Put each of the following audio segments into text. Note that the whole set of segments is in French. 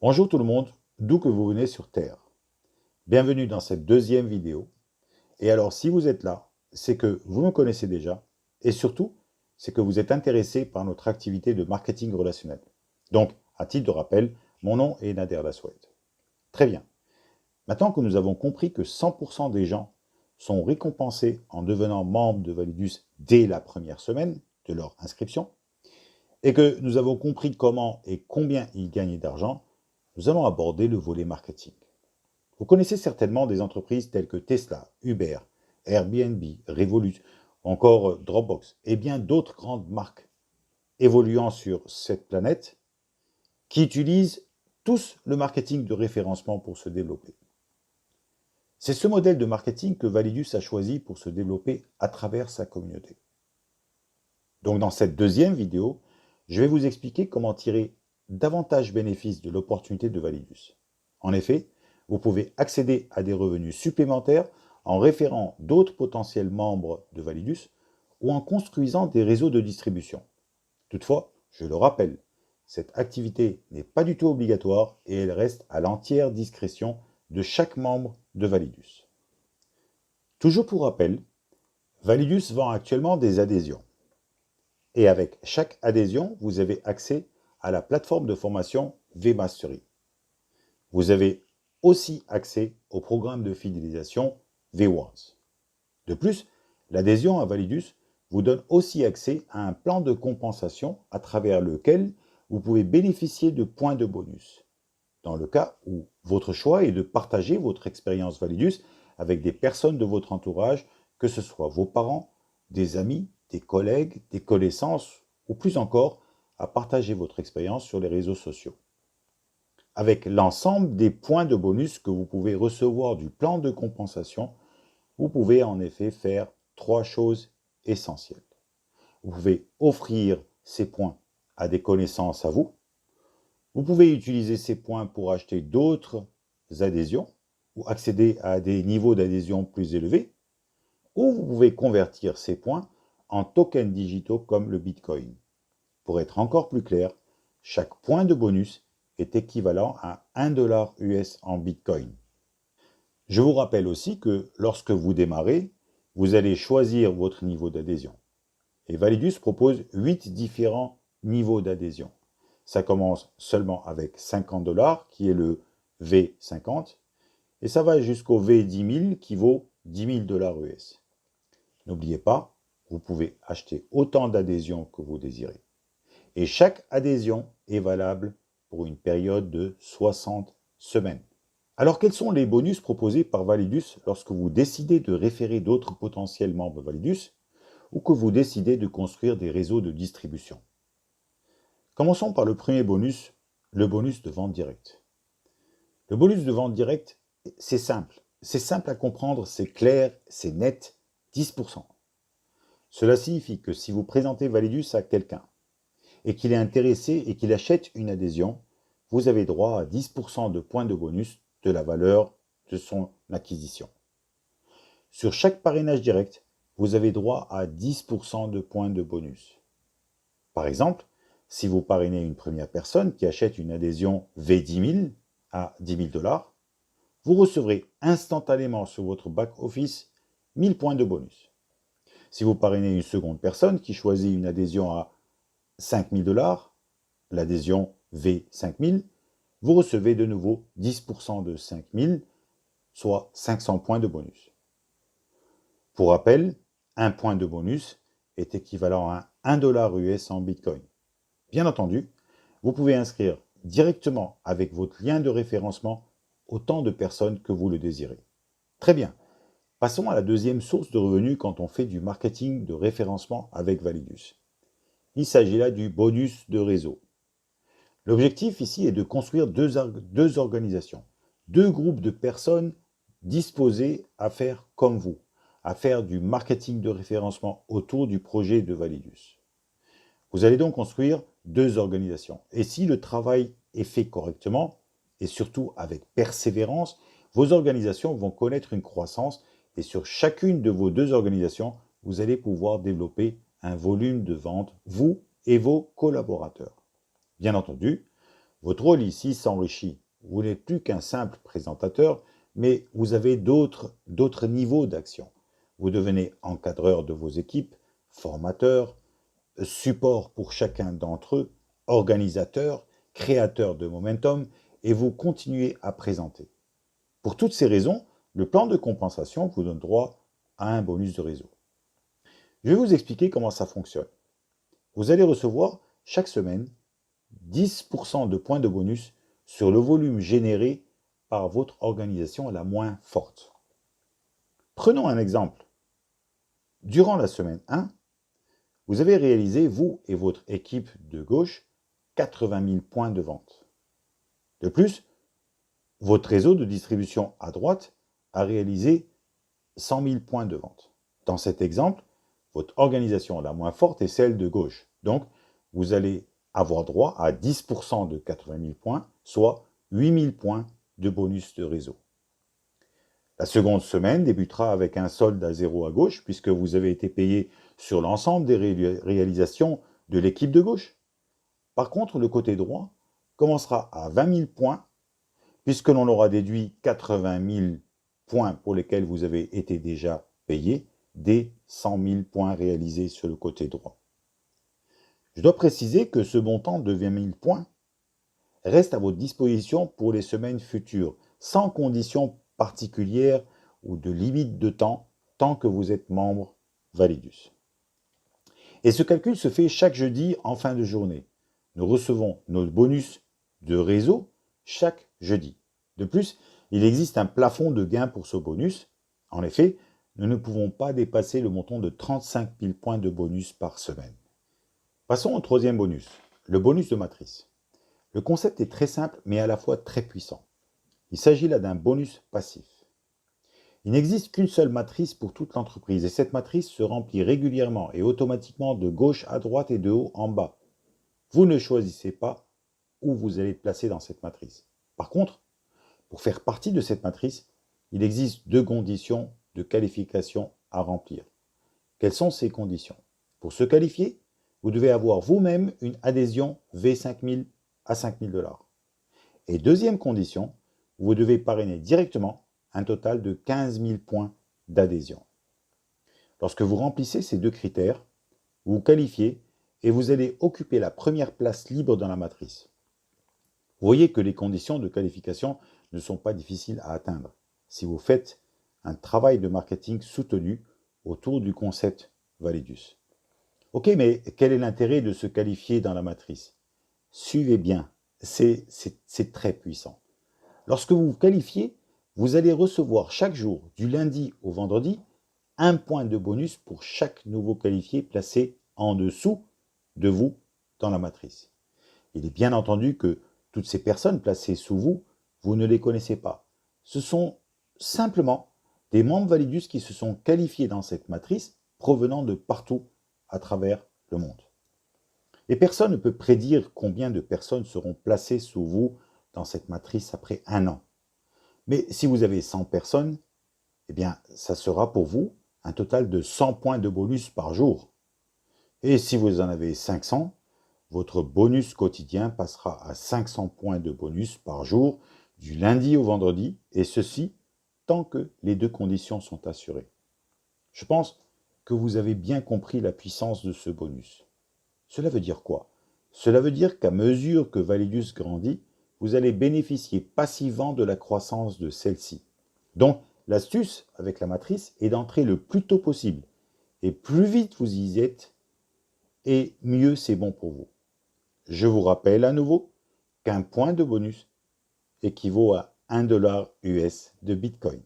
Bonjour tout le monde, d'où que vous venez sur Terre. Bienvenue dans cette deuxième vidéo. Et alors si vous êtes là, c'est que vous me connaissez déjà et surtout, c'est que vous êtes intéressé par notre activité de marketing relationnel. Donc, à titre de rappel, mon nom est Nader Laswed. Très bien. Maintenant que nous avons compris que 100% des gens sont récompensés en devenant membres de Validus dès la première semaine de leur inscription, et que nous avons compris comment et combien ils gagnent d'argent, nous allons aborder le volet marketing. Vous connaissez certainement des entreprises telles que Tesla, Uber, Airbnb, Revolut, ou encore Dropbox, et bien d'autres grandes marques évoluant sur cette planète qui utilisent tous le marketing de référencement pour se développer. C'est ce modèle de marketing que Validus a choisi pour se développer à travers sa communauté. Donc dans cette deuxième vidéo, je vais vous expliquer comment tirer davantage bénéfice de l'opportunité de Validus. En effet, vous pouvez accéder à des revenus supplémentaires en référant d'autres potentiels membres de Validus ou en construisant des réseaux de distribution. Toutefois, je le rappelle, cette activité n'est pas du tout obligatoire et elle reste à l'entière discrétion de chaque membre de Validus. Toujours pour rappel, Validus vend actuellement des adhésions. Et avec chaque adhésion, vous avez accès à la plateforme de formation VMastery. Vous avez aussi accès au programme de fidélisation VWords. De plus, l'adhésion à Validus vous donne aussi accès à un plan de compensation à travers lequel vous pouvez bénéficier de points de bonus. Dans le cas où votre choix est de partager votre expérience Validus avec des personnes de votre entourage, que ce soit vos parents, des amis, des collègues, des connaissances, ou plus encore, à partager votre expérience sur les réseaux sociaux. Avec l'ensemble des points de bonus que vous pouvez recevoir du plan de compensation, vous pouvez en effet faire 3 choses essentielles. Vous pouvez offrir ces points à des connaissances à vous. Vous pouvez utiliser ces points pour acheter d'autres adhésions ou accéder à des niveaux d'adhésion plus élevés. Ou vous pouvez convertir ces points en tokens digitaux comme le Bitcoin. Pour être encore plus clair, chaque point de bonus est équivalent à 1 dollar US en Bitcoin. Je vous rappelle aussi que lorsque vous démarrez, vous allez choisir votre niveau d'adhésion. Et Validus propose 8 différents niveaux d'adhésion. Ça commence seulement avec 50 dollars, qui est le V50, et ça va jusqu'au V10 000, qui vaut 10 000 dollars US. N'oubliez pas, vous pouvez acheter autant d'adhésions que vous désirez. Et chaque adhésion est valable pour une période de 60 semaines. Alors quels sont les bonus proposés par Validus lorsque vous décidez de référer d'autres potentiels membres Validus ou que vous décidez de construire des réseaux de distribution? Commençons par le premier bonus, le bonus de vente directe. Le bonus de vente directe, c'est simple. C'est simple à comprendre, c'est clair, c'est net, 10%. Cela signifie que si vous présentez Validus à quelqu'un et qu'il est intéressé et qu'il achète une adhésion, vous avez droit à 10% de points de bonus de la valeur de son acquisition. Sur chaque parrainage direct, vous avez droit à 10% de points de bonus. Par exemple, si vous parrainez une première personne qui achète une adhésion V10 000 à 10 000 dollars, vous recevrez instantanément sur votre back-office 1000 points de bonus. Si vous parrainez une seconde personne qui choisit une adhésion à 5 000 dollars, l'adhésion V5000, vous recevez de nouveau 10% de 5000, soit 500 points de bonus. Pour rappel, un point de bonus est équivalent à 1 dollar US en Bitcoin. Bien entendu, vous pouvez inscrire directement avec votre lien de référencement autant de personnes que vous le désirez. Très bien. Passons à la deuxième source de revenus quand on fait du marketing de référencement avec Validus. Il s'agit là du bonus de réseau. L'objectif ici est de construire deux organisations, deux groupes de personnes disposées à faire comme vous, à faire du marketing de référencement autour du projet de Validus. Vous allez donc construire deux organisations. Et si le travail est fait correctement, et surtout avec persévérance, vos organisations vont connaître une croissance et sur chacune de vos deux organisations, vous allez pouvoir développer un volume de vente, vous et vos collaborateurs. Bien entendu, Votre rôle ici s'enrichit. Vous n'êtes plus qu'un simple présentateur, mais vous avez d'autres niveaux d'action. Vous devenez encadreur de vos équipes, formateur, support pour chacun d'entre eux, organisateur, créateur de momentum, et vous continuez à présenter. Pour toutes ces raisons, le plan de compensation vous donne droit à un bonus de réseau. Je vais vous expliquer comment ça fonctionne. Vous allez recevoir chaque semaine 10% de points de bonus sur le volume généré par votre organisation la moins forte. Prenons un exemple. Durant la semaine 1, vous avez réalisé, vous et votre équipe de gauche, 80 000 points de vente. De plus, votre réseau de distribution à droite a réalisé 100 000 points de vente. Dans cet exemple, votre organisation la moins forte est celle de gauche. Donc, vous allez avoir droit à 10% de 80 000 points, soit 8 000 points de bonus de réseau. La seconde semaine débutera avec un solde à zéro à gauche, puisque vous avez été payé sur l'ensemble des réalisations de l'équipe de gauche. Par contre, le côté droit commencera à 20 000 points, puisque l'on aura déduit 80 000 points pour lesquels vous avez été déjà payé, des 100 000 points réalisés sur le côté droit. Je dois préciser que ce montant de 20 000 points reste à votre disposition pour les semaines futures, sans conditions particulières ou de limite de temps, tant que vous êtes membre Validus. Et ce calcul se fait chaque jeudi en fin de journée. Nous recevons nos bonus de réseau chaque jeudi. De plus, il existe un plafond de gain pour ce bonus. En effet, nous ne pouvons pas dépasser le montant de 35 000 points de bonus par semaine. Passons au troisième bonus, le bonus de matrice. Le concept est très simple, mais à la fois très puissant. Il s'agit là d'un bonus passif. Il n'existe qu'une seule matrice pour toute l'entreprise, et cette matrice se remplit régulièrement et automatiquement de gauche à droite et de haut en bas. Vous ne choisissez pas où vous allez être placé dans cette matrice. Par contre, pour faire partie de cette matrice, il existe deux conditions de qualification à remplir. Quelles sont ces conditions? Pour se qualifier, vous devez avoir vous-même une adhésion V5000 à 5 000 $. Et deuxième condition, vous devez parrainer directement un total de 15 000 points d'adhésion. Lorsque vous remplissez ces deux critères, vous vous qualifiez et vous allez occuper la première place libre dans la matrice. Vous voyez que les conditions de qualification ne sont pas difficiles à atteindre si vous faites un travail de marketing soutenu autour du concept Validus. Ok, mais quel est l'intérêt de se qualifier dans la matrice? Suivez bien, c'est très puissant. Lorsque vous vous qualifiez, vous allez recevoir chaque jour, du lundi au vendredi, un point de bonus pour chaque nouveau qualifié placé en dessous de vous dans la matrice. Il est bien entendu que toutes ces personnes placées sous vous, vous ne les connaissez pas. Ce sont simplement des membres Validus qui se sont qualifiés dans cette matrice provenant de partout à travers le monde. Et personne ne peut prédire combien de personnes seront placées sous vous dans cette matrice après un an. Mais si vous avez 100 personnes, eh bien, ça sera pour vous un total de 100 points de bonus par jour. Et si vous en avez 500, votre bonus quotidien passera à 500 points de bonus par jour, du lundi au vendredi, et ceci tant que les deux conditions sont assurées. Je pense que vous avez bien compris la puissance de ce bonus. Cela veut dire quoi? Cela veut dire qu'à mesure que Validus grandit, vous allez bénéficier passivement de la croissance de celle-ci. Donc, l'astuce avec la matrice est d'entrer le plus tôt possible. Et plus vite vous y êtes, et mieux c'est bon pour vous. Je vous rappelle à nouveau qu'un point de bonus équivaut à 1 $ US de Bitcoin.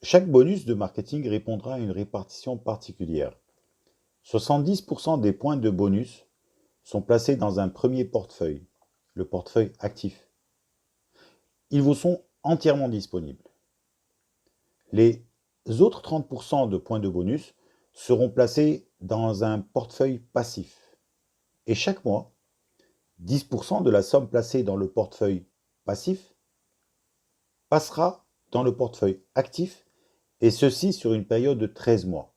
Chaque bonus de marketing répondra à une répartition particulière. 70% des points de bonus sont placés dans un premier portefeuille, le portefeuille actif. Ils vous sont entièrement disponibles. Les autres 30% de points de bonus seront placés dans un portefeuille passif. Et chaque mois, 10% de la somme placée dans le portefeuille passif passera dans le portefeuille actif, et ceci sur une période de 13 mois.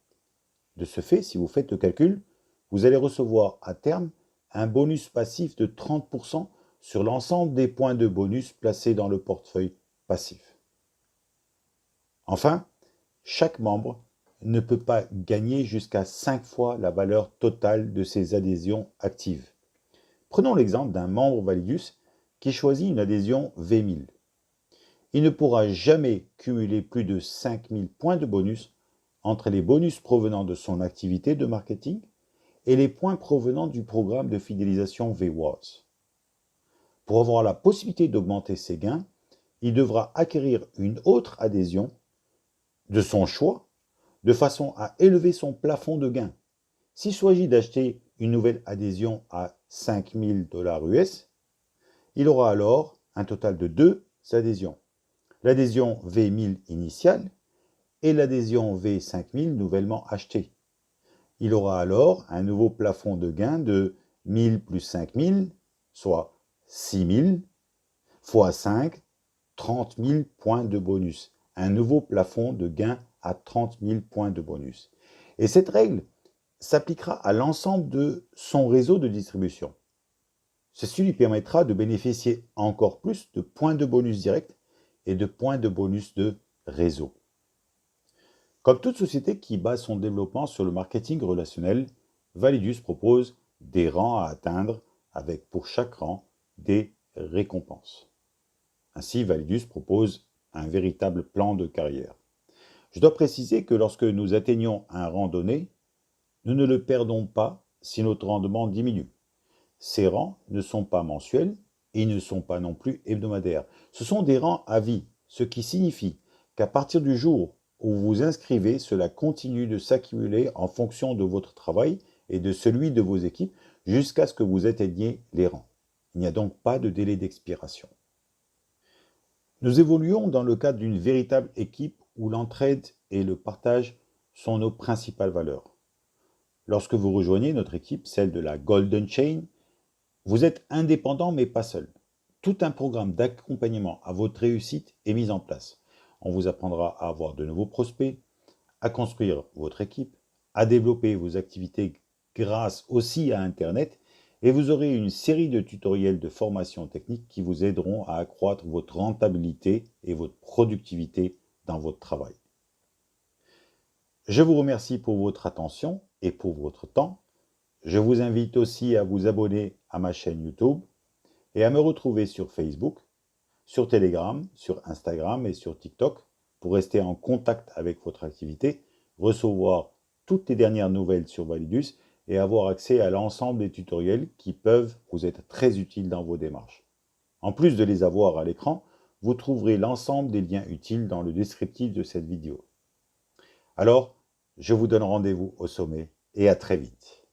De ce fait, si vous faites le calcul, vous allez recevoir à terme un bonus passif de 30% sur l'ensemble des points de bonus placés dans le portefeuille passif. Enfin, chaque membre ne peut pas gagner jusqu'à 5 fois la valeur totale de ses adhésions actives. Prenons l'exemple d'un membre Validus qui choisit une adhésion V1000. Il ne pourra jamais cumuler plus de 5000 points de bonus entre les bonus provenant de son activité de marketing et les points provenant du programme de fidélisation VWARS. Pour avoir la possibilité d'augmenter ses gains, il devra acquérir une autre adhésion de son choix de façon à élever son plafond de gain. S'il s'agit d'acheter une nouvelle adhésion à 5000 $ US, il aura alors un total de 2 adhésions. L'adhésion V1000 initiale et l'adhésion V5000 nouvellement achetée. Il aura alors un nouveau plafond de gain de 1000 plus 5000, soit 6000, fois 5, 30 000 points de bonus. Un nouveau plafond de gain à 30 000 points de bonus. Et cette règle s'appliquera à l'ensemble de son réseau de distribution. Ceci lui permettra de bénéficier encore plus de points de bonus directs et de points de bonus de réseau. Comme toute société qui base son développement sur le marketing relationnel, Validus propose des rangs à atteindre avec pour chaque rang des récompenses. Ainsi, Validus propose un véritable plan de carrière. Je dois préciser que lorsque nous atteignons un rang donné, nous ne le perdons pas si notre rendement diminue. Ces rangs ne sont pas mensuels et ils ne sont pas non plus hebdomadaires. Ce sont des rangs à vie, ce qui signifie qu'à partir du jour où vous vous inscrivez, cela continue de s'accumuler en fonction de votre travail et de celui de vos équipes jusqu'à ce que vous atteigniez les rangs. Il n'y a donc pas de délai d'expiration. Nous évoluons dans le cadre d'une véritable équipe où l'entraide et le partage sont nos principales valeurs. Lorsque vous rejoignez notre équipe, celle de la Golden Chain, vous êtes indépendant mais pas seul. Tout un programme d'accompagnement à votre réussite est mis en place. On vous apprendra à avoir de nouveaux prospects, à construire votre équipe, à développer vos activités grâce aussi à Internet et vous aurez une série de tutoriels de formation technique qui vous aideront à accroître votre rentabilité et votre productivité dans votre travail. Je vous remercie pour votre attention et pour votre temps. Je vous invite aussi à vous abonner à ma chaîne YouTube et à me retrouver sur Facebook, sur Telegram, sur Instagram et sur TikTok pour rester en contact avec votre activité, recevoir toutes les dernières nouvelles sur Validus et avoir accès à l'ensemble des tutoriels qui peuvent vous être très utiles dans vos démarches. En plus de les avoir à l'écran, vous trouverez l'ensemble des liens utiles dans le descriptif de cette vidéo. Alors, je vous donne rendez-vous au sommet et à très vite.